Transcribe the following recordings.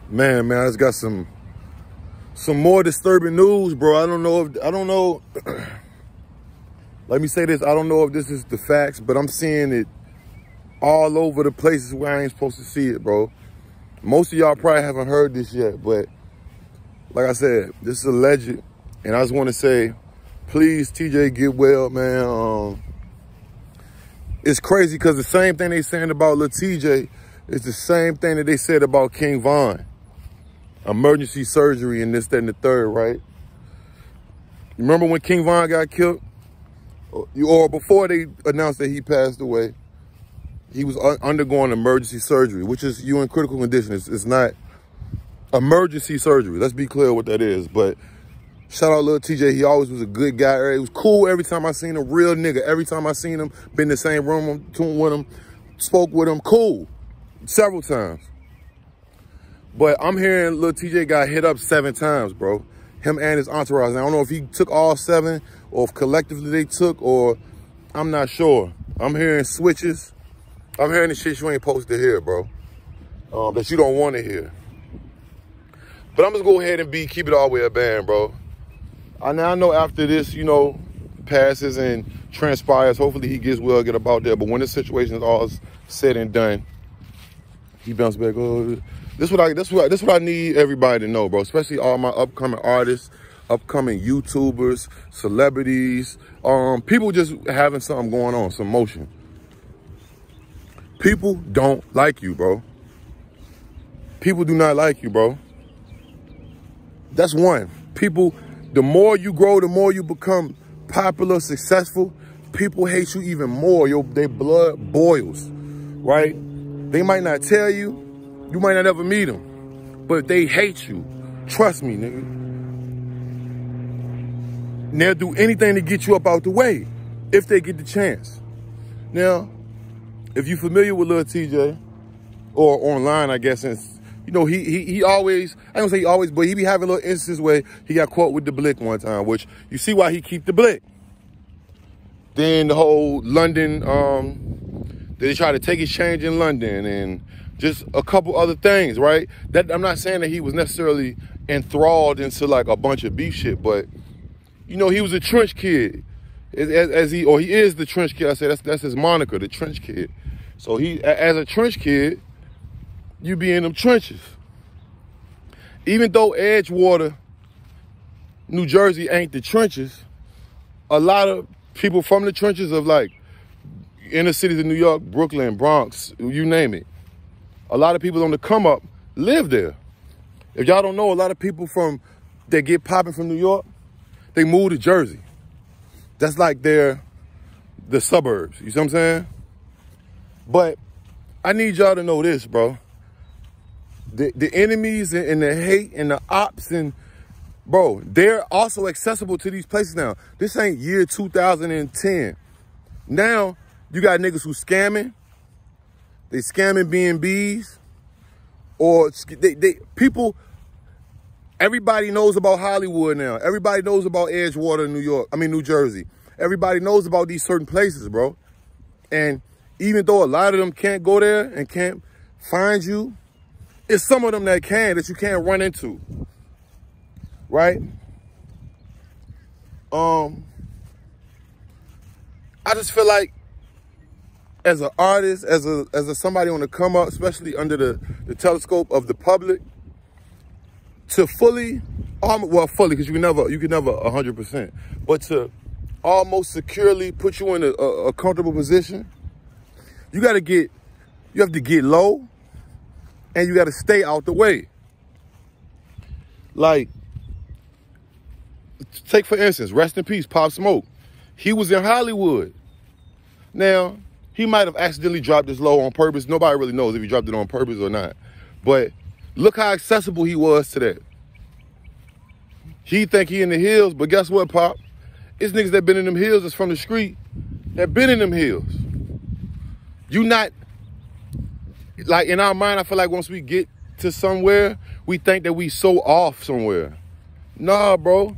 Man, I just got some more disturbing news, bro. I don't know. Let me say this. I don't know if this is the facts, but I'm seeing it all over the places where I ain't supposed to see it, bro. Most of y'all probably haven't heard this yet, but like I said, this is alleged. And I just want to say, please, TJ, get well, man. It's crazy because the same thing they saying about Lil Tjay is the same thing that they said about King Von. Emergency surgery and this, that, and the third, right? You remember when King Von got killed? Or before they announced that he passed away, he was undergoing emergency surgery, which is you in critical condition. It's not emergency surgery. Let's be clear what that is. But shout out Lil Tjay. He always was a good guy. He was cool every time I seen him. Real nigga. Every time I seen him, been in the same room with him, spoke with him. Cool. Several times. But I'm hearing Lil Tjay got hit up 7 times, bro. Him and his entourage. And I don't know if he took all 7 or if collectively they took, or I'm not sure. I'm hearing switches. I'm hearing the shit you ain't supposed to hear, bro. That you don't want to hear. But I'm just go ahead and keep it all the way a band, bro. I know after this, you know, passes and transpires, hopefully he gets well, get about there. But when the situation is all said and done, he bounced back. Oh, this what I need everybody to know, bro. Especially all my upcoming artists, upcoming YouTubers, celebrities, people just having something going on, some motion. People don't like you, bro. People do not like you, bro. That's one. People, the more you grow, the more you become popular, successful, people hate you even more. Their blood boils, right? They might not tell you. You might not ever meet them, but they hate you. Trust me, nigga. And they'll do anything to get you up out the way if they get the chance. Now, if you're familiar with Lil Tjay, or online, I guess, and you know, he always, I don't say he always, but he be having little instances where he got caught with the blick one time, which you see why he keep the blick. Then the whole London, they try to take his change in London and just a couple other things, right? That I'm not saying that he was necessarily enthralled into like a bunch of beef shit, but you know, he was a trench kid. He is the trench kid. I say that's his moniker, the trench kid. So he, as a trench kid, you be in them trenches. Even though Edgewater, New Jersey ain't the trenches, a lot of people from the trenches of like inner cities of New York, Brooklyn, Bronx, you name it. A lot of people on the come up live there. If y'all don't know, a lot of people that get popping from New York, they move to Jersey. That's like the suburbs, you see what I'm saying? But I need y'all to know this, bro. The enemies and the hate and the ops and, bro, they're also accessible to these places now. This ain't year 2010. Now, you got niggas who scamming. They scamming B&Bs. Or people, everybody knows about Hollywood now. Everybody knows about Edgewater, New Jersey. Everybody knows about these certain places, bro. And even though a lot of them can't go there and can't find you, it's some of them that you can't run into, right? I just feel like as an artist, as a somebody on the come up, especially under the telescope of the public, to fully, because you can never 100%, but to almost securely put you in a comfortable position, you have to get low. And you got to stay out the way. Like, take for instance, rest in peace, Pop Smoke. He was in Hollywood. Now, he might have accidentally dropped this low on purpose. Nobody really knows if he dropped it on purpose or not. But look how accessible he was to that. He think he in the hills, but guess what, Pop? It's niggas that been in them hills that's from the street that been in them hills. You not, like in our mind, I feel like once we get to somewhere, we think that we so off somewhere. Nah, bro.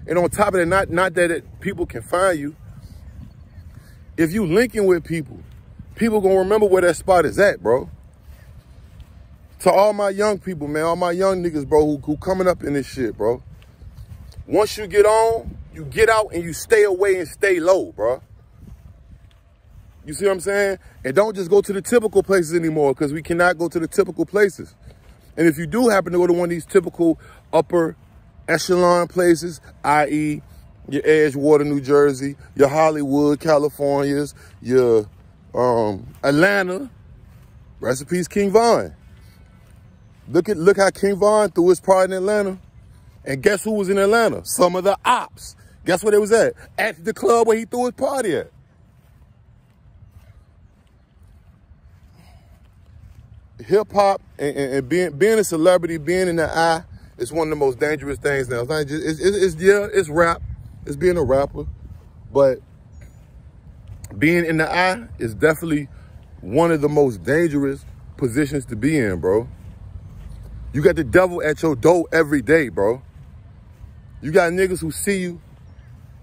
And on top of that, not that people can find you. If you linking with people, people gonna remember where that spot is at, bro. To all my young people, man, all my young niggas, bro, who coming up in this shit, bro. Once you get on, you get out and you stay away and stay low, bro. You see what I'm saying? And don't just go to the typical places anymore, because we cannot go to the typical places. And if you do happen to go to one of these typical upper echelon places, i.e. your Edgewater, New Jersey, your Hollywood, Californias, your Atlanta, rest in peace, King Von. Look how King Von threw his party in Atlanta. And guess who was in Atlanta? Some of the ops. Guess where they was at? At the club where he threw his party at. Hip hop and being a celebrity, being in the eye, is one of the most dangerous things now. It's not just, it's rap. It's being a rapper. But being in the eye is definitely one of the most dangerous positions to be in, bro. You got the devil at your door every day, bro. You got niggas who see you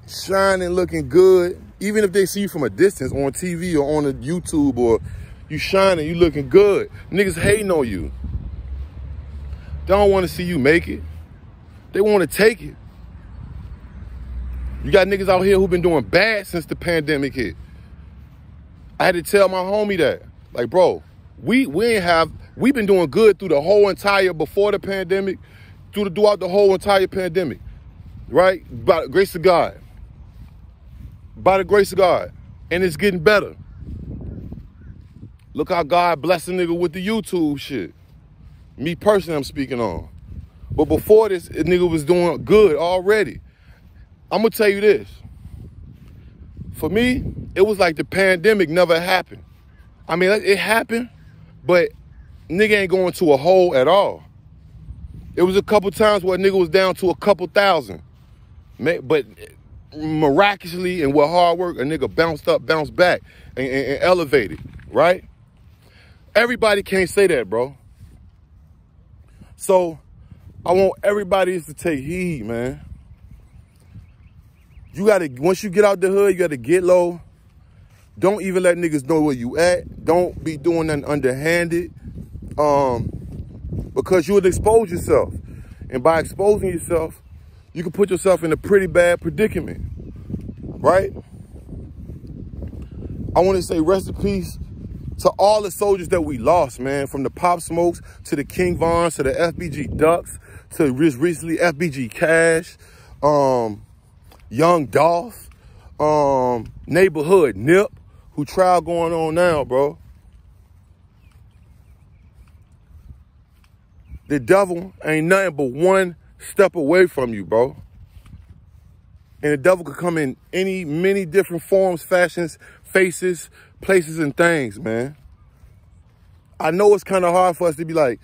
shining, looking good, even if they see you from a distance on TV or on a YouTube, or you shining, you looking good. Niggas hating on you. They don't want to see you make it. They want to take it. You got niggas out here who been doing bad since the pandemic hit. I had to tell my homie that. Like, bro, we've been doing good through the whole entire, before the pandemic, throughout the whole entire pandemic. Right? By the grace of God. By the grace of God. And it's getting better. Look how God blessed a nigga with the YouTube shit. Me personally, I'm speaking on. But before this, a nigga was doing good already. I'm going to tell you this. For me, it was like the pandemic never happened. I mean, it happened, but nigga ain't going to a hole at all. It was a couple times where a nigga was down to a couple thousand. But miraculously and with hard work, a nigga bounced up, bounced back, and elevated, right? Everybody can't say that, bro. So I want everybody to take heed, man. You gotta, once you get out the hood, you gotta get low. Don't even let niggas know where you at. Don't be doing nothing underhanded. Because you would expose yourself. And by exposing yourself, you can put yourself in a pretty bad predicament, right? I want to say rest in peace to all the soldiers that we lost, man. From the Pop Smokes to the King Vons to the FBG Ducks to recently FBG Cash, Young Dolph, Neighborhood Nip, who trial going on now, bro. The devil ain't nothing but one step away from you, bro. And the devil could come in many different forms, fashions, faces, places, and things, man. I know it's kind of hard for us to be like,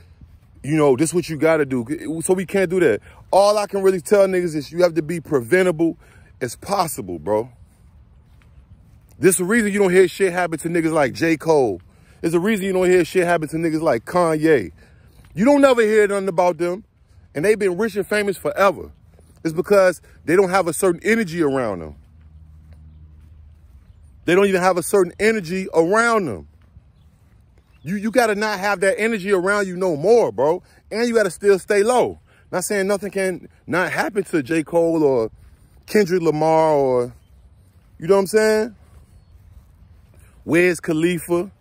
you know, this is what you got to do. So we can't do that. All I can really tell niggas is you have to be preventable as possible, bro. This is the reason you don't hear shit happen to niggas like J. Cole. There's a reason you don't hear shit happen to niggas like Kanye. You don't never hear nothing about them. And they've been rich and famous forever. It's because they don't have a certain energy around them. They don't even have a certain energy around them. You got to not have that energy around you no more, bro. And you got to still stay low. Not saying nothing can not happen to J. Cole or Kendrick Lamar or, you know what I'm saying? Wiz Khalifa.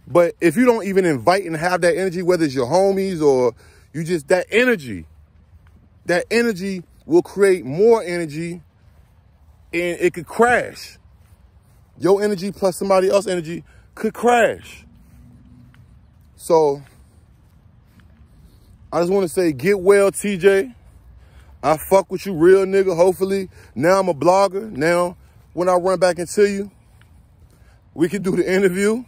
But if you don't even invite and have that energy, whether it's your homies or you just, that energy will create more energy and it could crash. Your energy plus somebody else's energy could crash. So I just want to say, get well, TJ. I fuck with you, real nigga. Hopefully, now I'm a blogger. Now, when I run back into you, we can do the interview.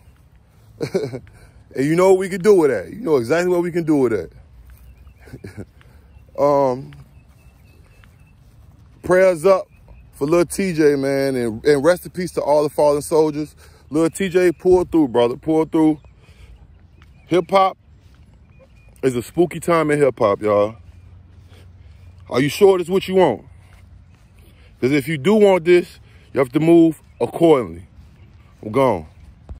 And you know what we can do with that. You know exactly what we can do with that. Prayers up for Lil Tjay, man. And rest in peace to all the fallen soldiers. Lil Tjay, pull through, brother. Pull through. Hip-hop is a spooky time in hip-hop, y'all. Are you sure this is what you want? Because if you do want this, you have to move accordingly. I'm gone.